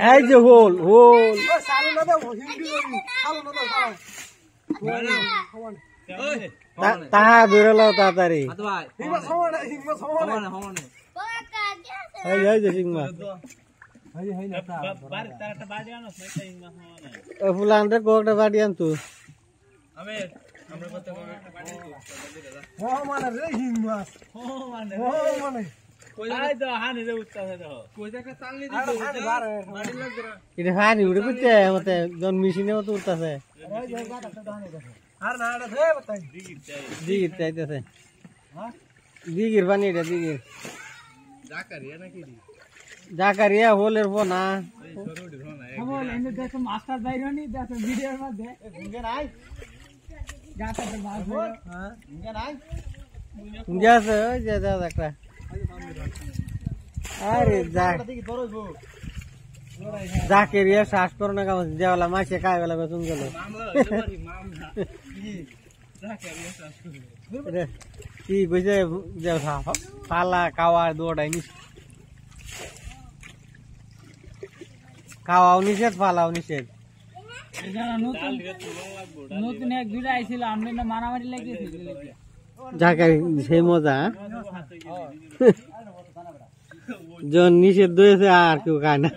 এই যে whole whole তাহা ধরে লাও তাড়াতাড়ি ফুলানটা কোকটা বাড়ি আনতো এটা হানি উঠে করছে মতে জন মেশিনের মতো উঠতেছে দিগির চাইতেছে দিগির পানি এটা দিগির জাকারিয়া হোলের ফোনা মাস্টার বাইরে নি দেখো ভিডিওর মধ্যে জাকেরিয়া শ্বাস করো না কাম দেওয়ালা মাসে খাই বেলা বেতন গেল কি কইছে ফালা খাওয়া দৌড়াই নিস খাওয়াও নিষেধ ফালাও নিষেধ নতুন এক দুইটা আইছিল আমি না মারামারি লাগিয়েছিল জাকারি সেই মজা জন নিষেধ হয়েছে আর কেউ খায় না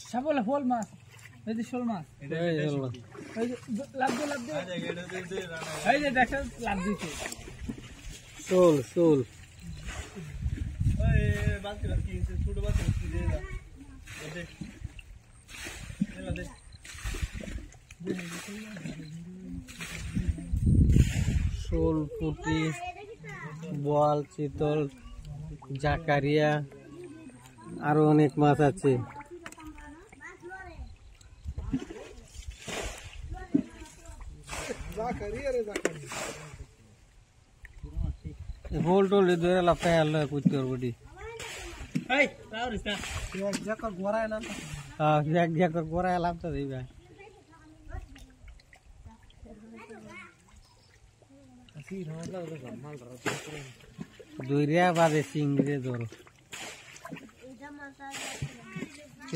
সাবলে ফল মাছ এই যে শোল মাছ এই যে লাভ দে এই যে দেখো লাভ দিছে শোল শোল এই বাকি কি ছোট বাচ্চা কি দে না দেখ এলা দে শোল পুঁটি বোয়াল চিতল জাকারিয়া আরো অনেক মাছ আছে হোল টোল ধরে লাফাই আলো কুত্তর বডি এই রাউরিসা এক জায়গা গোরায় না এক জায়গা গোরায় লাফতে দিবা আসি রহলা ওরে মাল ধরতে দুইরিয়া বাদে সিংরে ধরো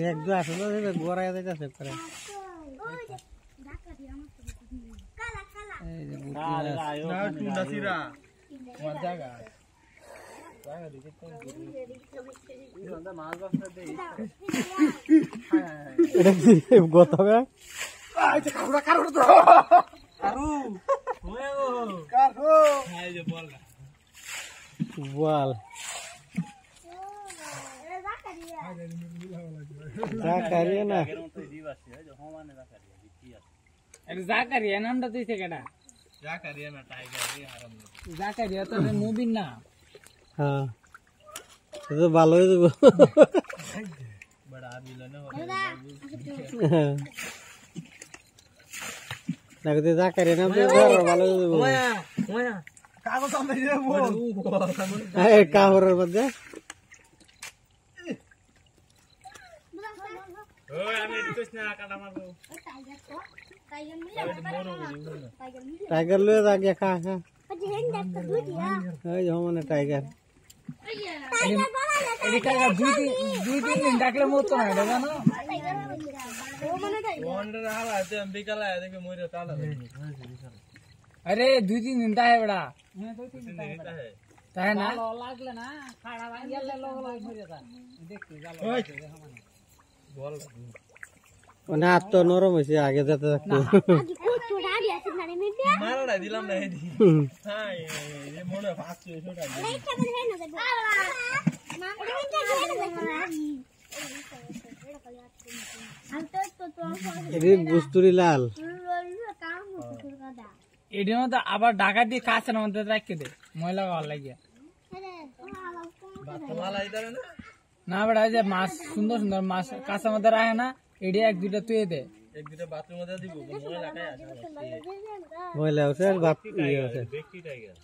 এক দু আসলে গোরায় যাইতাছে করে এই যে না টুন্ডা সিরা মজা গা জায়গা দিতে কোন ইন্দা মাছ বাসা দেই এটা কি গতবে আইতে কারুড়া কারুড়া তো কারু ওয়েও কারু এই যে বল বল জাকারিয়া না জাকারিয়া নামটা দিছে কেডা জাকারিয়া না টাইগার রে হারাম জাকারিয়া তো মুবিন না হ্যাঁ তো ভালো হয়ে যাবে বড় আদিল না লাগতে জাকারিয়া নাম তো ভালো হয়ে যাবে ওয়া ওয়া কাগজ সামনে দিয়ে বল এই কাহরের মধ্যে ওই আমি দিতেছ না কাটা মারবো টাইগার লয়ে যা গিয়া খা খা এই যেমন টাইগার এই টাইগার দুই তিন দিন ডাকলে মতো না এটা জানো ওয়ান্ডার হাল আছে বিকালে দেখে মইরে তালা আরে দুই তিন দিন তাহে বড়া হ্যাঁ দুই তিন দিন তাহে না লাগলে না খাড়া ভাঙিলে লগ লগ মইরে যা দেখতে জালো বল ওনা তো নরম হইছে আগে যেতে থাকতো মারড়া দিলাম না এডি হ্যাঁ এই মনে ফাঁসছে ওটা এডি বুস্তুরি লাল এডি মতো আবার ঢাকা দিয়ে কাছের মধ্যে রাখতে দে ময়লা গাওয়ার লাগিয়া বাতলা ইদারে না না বড়া যে মাছ সুন্দর সুন্দর মাছ কাছের মধ্যে রাখে না এডি এক দুইটা তুই দে এক দুটো বাথরুমে দিয়ে দিব ময়লা কায় আসে ময়লা আছে আর বাত ইয়ে আছে ব্যক্তি টাইগার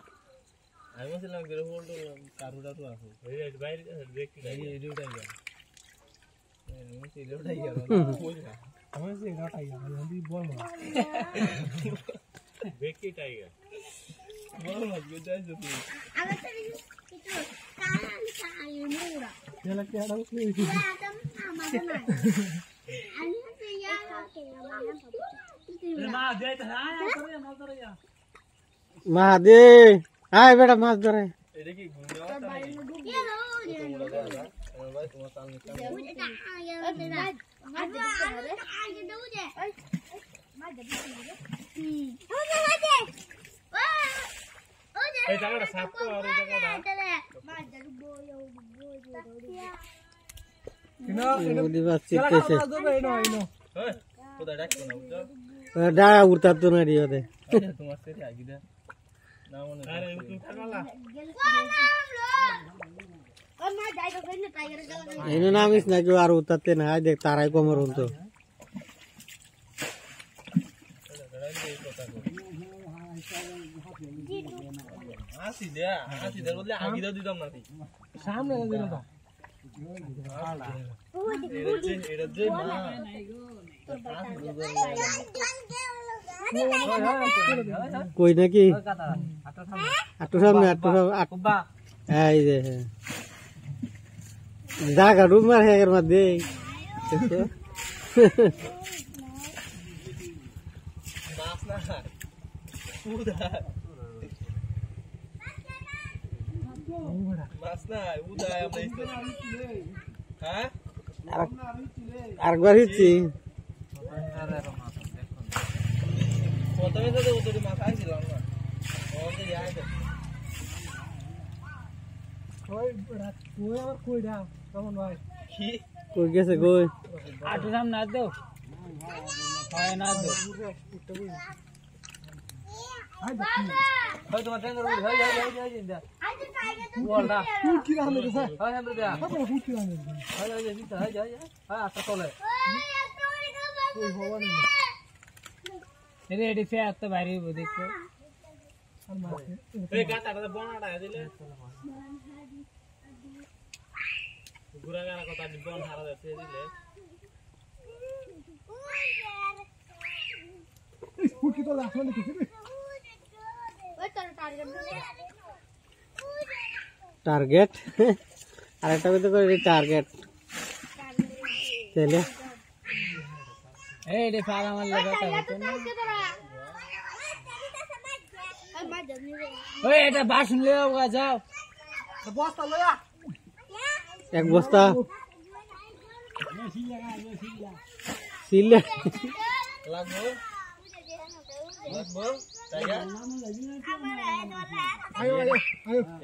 আমি বলছিলাম গেরে হোল্ড কারুটা তো আছে এই বাইরে ব্যক্তি টাইগার এই দুটো টাইগার আমি সেই দুটো টাইগার আমি সেই দুটো টাইগার আমি বল না ব্যক্তি টাইগার বল না গুড আইজ তো আমি তো কিছু কাল কাল মুরা এলা কি আড়া উঠলি আমাদের না আমি তো ইয়ালা কে মা দেই তো আয় করে মাছ ধরে যা মা দে আয় বেটা মাছ ধরে এটা কি গুড় আছে না ইয়ে নো ভাই তোমার সামনে এটা আগে মাছ ধরে আগে দাও যে মাছ ধরে এই জায়গাটা সাফ কর আর এই জায়গাটা মাছ ধরে বইও নদী মাছ চিপতেছে হ্যাঁ কোথায় ডাকছো না বুঝছো ডা উড়তা তো না রিও দে তোমার সাথে আগি দে না মনে আরে তুমি থাকালা ও মা যাই তো কইলে টাইগার গেল এনে নামিস না কেউ আর উড়তাতে না আয় দেখ তারাই কমর উনতো আসি দে বললে আগি দাও দিতাম না সামনে দিলাম না এটা যে মা কই নাকি আটু সামনে এই যে জাগা রুম মার হেগের মধ্যে মাছ না উদা মাছ না উদা হ্যাঁ আরেকবার হিচ্ছি প্রথমে তো উদরে মাছ আইছিলাম না ওতে যাই তো ওই রাত কই আবার কই দাও কেমন ভাই কি কই গেছে কই আটু সামনে না দাও হয় না দাও তোমার ট্যাঙ্গার উড়ে হয় যাই যা বলটা ফুট কি রাখলে রে স্যার হয় আমরা দা ফুট কি রাখলে হয় যাই হ্যাঁ আচ্ছা চলে ওই ভবানী রেডি ফে আতে বাইরে দেখো এই গাটাটা বনাটা দিলে গুড়া গানা কথা বন হারা দিতে দিলে ফুট কি তো রাখলে কিছু টার্গেট আরেকটা কত করে টার্গেট চলে এই রে ফারা মারলে কথা হতো না ওই এটা বাসন লইয়া যাও বস্তা লইয়া এক বস্তা সিলে লাগবো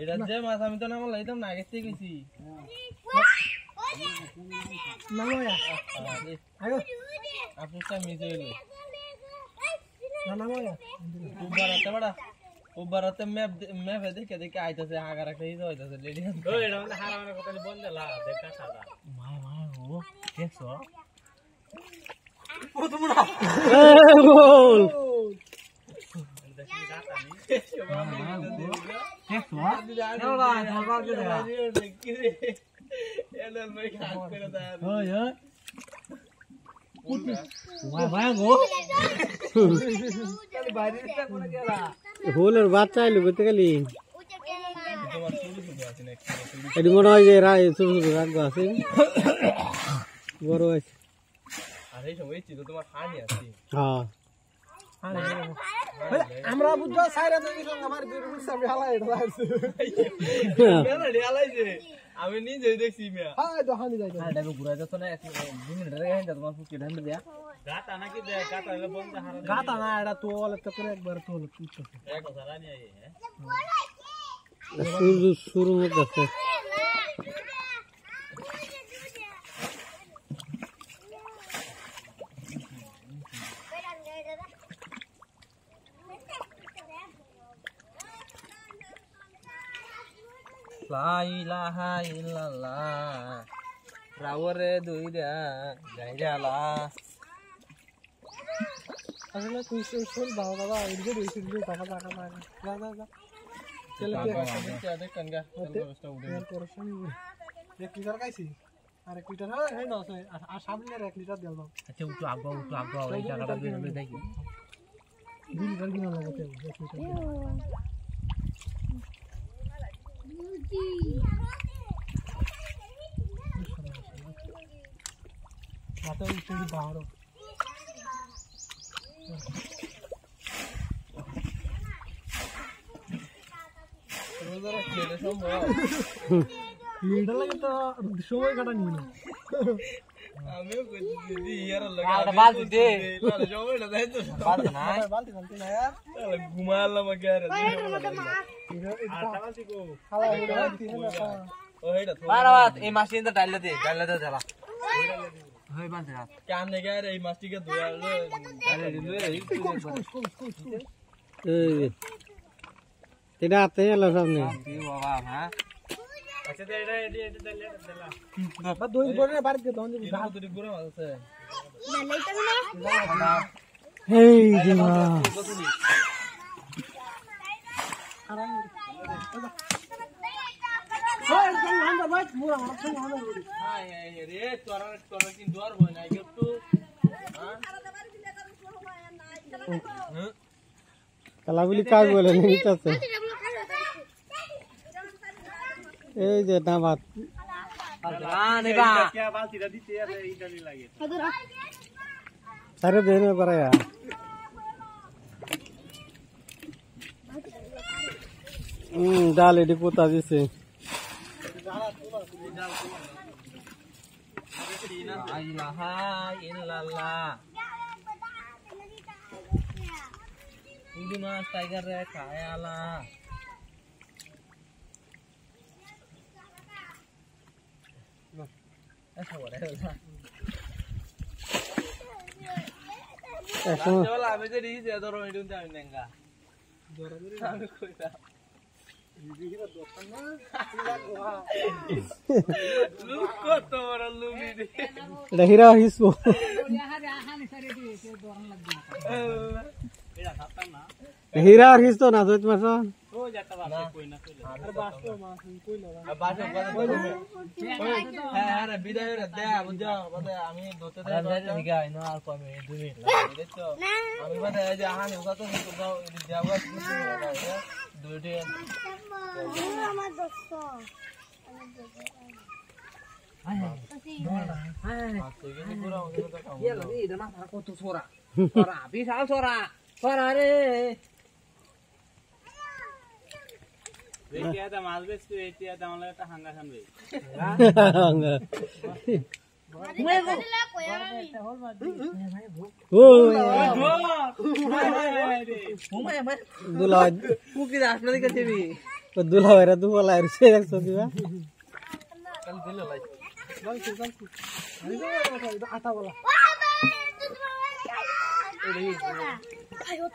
এটা যে মাছ আমি তো নাম লাইতাম না আগে থেকে গেছি আপুটা মিস হইলো উবারাতে ম্যাপ দেখে দেখে আইতাছে হাগা রাখতে হইতাছে লেডি ওই এটা মানে হারানোর কথা বন্ধ লা দেখা সাদা মা ও দেখছো ও তোমরা গোল হোলের বাচ্চা আইলো করতে গেলি এটি মনে হয় যে ছোট ছোট রাখবো আছে বড় আছে হ্যাঁ আমরা বুঝছো সাইরা তো আমার সামনে হালাই আমি নিজে দেখছি মিয়া হ্যাঁ দোকানে যাই তো এটা ঘুরা যাচ্ছে না 2 মিনিট রে হেন তোমার ফুকি ধান দেয়া গাতা নাকি দে গাতা হলো বন্ধ হারা গাতা না এটা তো ওলে তো করে একবার তো হলো কিছু এক সারা নিয়ে আই শুরু শুরু হচ্ছে লা ইলাহা ইল্লাল্লাহ রাওরে দুইরা গাইরালা আসলে তুই শুন বাবা বাবা এদিকে রইছিস যে টাকা টাকা না যা যা যা চলে কে দেখ কানগা ব্যবস্থা উঠে করছনি 1 লিটার খাইছি আর 1 লিটার হয় না আর সামনে আর 1 লিটার দেব আচ্ছা একটু আগো এই টাকাটা দিয়ে লই দেখি 2 লিটার কিনা লাগতে 1 লিটার মাথা উঠে বাহারো লিটার লাগে তো সময় কাটা নিয়ে না আমিও দিদি ইয়ার লাগা বালতি দে সময়টা দেয় তো বালতি না বালতি না यार ঘুমালাম আগে আর বালতি কো খালা ও হেডা বারবার এই মাছটা ডাললে দে জ্বালা হই বালতি রাত কেন নে গে এই মাছটিকে ধুয়াল আরে দিলে এই तेरा आते हैं अल्लाह सामने बाबा हां अच्छा दे एडी डालले बाबा दो ही बोले बाहर के दोन दिन गाल दूरी बुरा আছে না हे देवा ओए चल हम बात पूरा हम हां रे तोरा की डर होय ना के तू हां কালাগুলি কাজ বলে নিতেছে এই যে না ভাত সারে দেনে পারায়া ডাল এডি পোতা দিছে ইলাহা ইল্লাল্লাহ Ini mas tiger re kaya lah. Sabar ya lah. Coba lah, bisa di sini atau orang itu tak menengah. Aku kuda. Lu kok tuh orang lu ini? Dah hira hisbo. हीरा और हिस्सो ना सोच मसा हो जाता बात कोई ना अरे बास्तो मास कोई लगा बास्तो হ্যাঁ আরে বিদায় রে দে বুঝা বলে আমি ধরতে দে ঠিক আছে না আর কমে 2 মিনিট লাগে দেখছো আমি বলে এই যে আহানি কত নিতে দাও এই দেওয়া কিছু লাগে দুইটি আমার দোস্ত Suara re. Bekia ada mal bes tu bekia ada mal itu hangga kan be. Hangga. Dula. Mungkin asal ni kerja ni. Dula era tu bola air sih yang sedih lah. Kan dulu lah. Bang. Ini ata bola. Ayo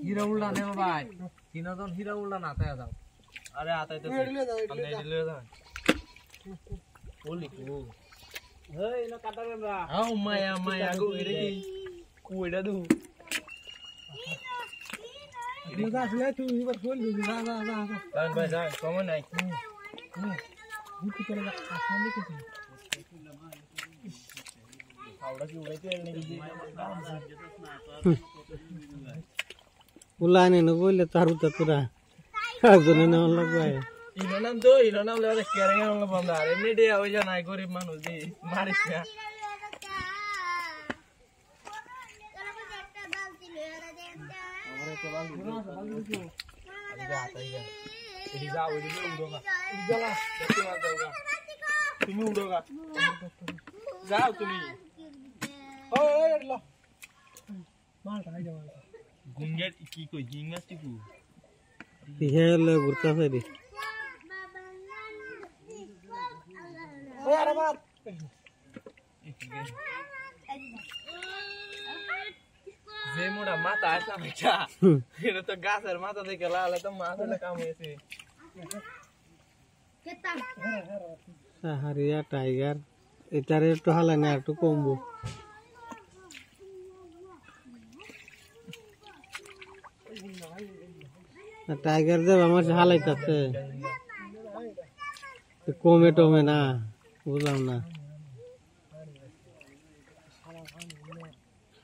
Hira ulah nih bapak, Cina tuh hira ulah nate ya tau. Ada ate itu sih, ane dulu tuh. Ulik bu. Hei, ini kata berapa? Oh, maya aku ini kue dah tuh. Ini dah sudah tuh, ini berful dulu, dah. Baik, kamu naik. Buku terus asal ni tu. Ulah ni nak boleh taruh terpura. Aku ni nak lagu. Ilonam lewat sekarang yang orang bandar. Ini dia aja naik gorib manus di Malaysia. Tumi udah Jauh tu ni. Oh, lah. Mal tak aja mal. Gunget iki ko jingas tiku. ইহেলে ঘুরতাছে রে ওই আরে বাপ যে মোড়া মাথা আসা বেটা এটা তো গাছের মাথা থেকে লাল তো মাথাটা কাম হয়েছে সাহারিয়া টাইগার এটারে একটু হালা না একটু কমবো টাইগার দেব আমার হালাইতাছে কমে টমে না বুঝলাম না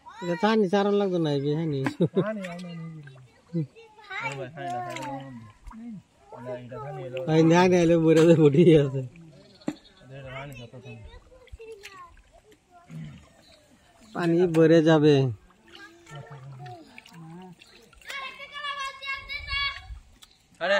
এটা থানি চারণ লাগতো না এই হানি ভাই না নিলে বইরা বডি আছে পানি ভরে যাবে আরে